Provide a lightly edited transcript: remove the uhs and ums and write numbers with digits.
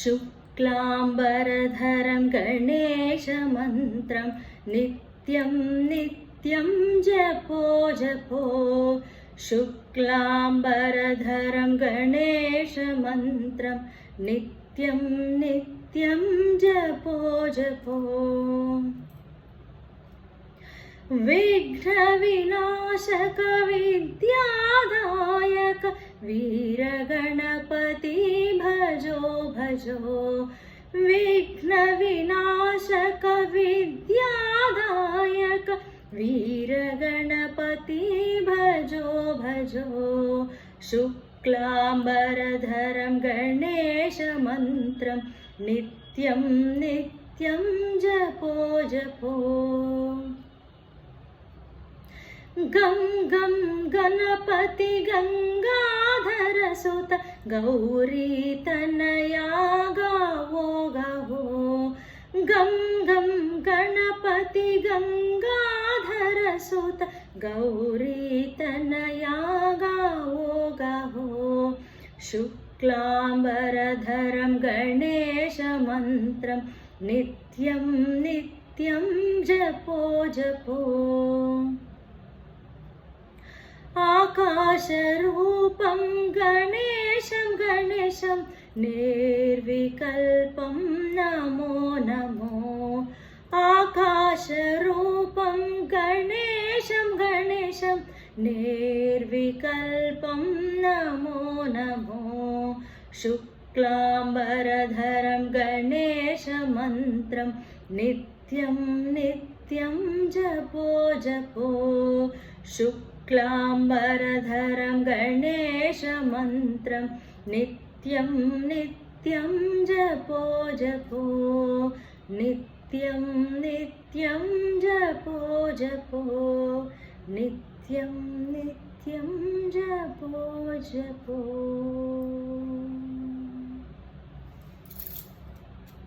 शुक्लाम्बरधरं गणेशमन्त्रं नित्यं नित्यं जपो जपो शुक्लाम्बरधरं गणेशमन्त्रं नित्यं नित्यं जपो जपो विघ्नविनाशक विद्यादायक वीरगणपति भजो भजो विघ्नविनाशक विद्यादायक वीरगणपति भजो भजो शुक्लाम्बरधरं गणेशमन्त्रं नित्यं नित्यं जपो जपो गं गं गणपति गंगाधर सुत गौरीतनया गावो गावो गं गं गणपति गंगाधर सुत गौरीतनया गावो गावो शुक्लाम्बरधरं गणेशमन्त्रं नित्यं नित्यं जपो जपो आकाशरूपं गणेशं गणेशं निर्विकल्पं नमो नमो आकाशरूपं गणेशं गणेशं निर्विकल्पं नमो नमो शुक्लाम्बरधरं गणेशमन्त्रं नित्यं नित्यं जपो जपो शुक्लाम्बरधरं गणेशमन्त्रं नित्यं नित्यं जपो जपो नित्यं नित्यं जपो जपो नित्यं नित्यं जपो जपो।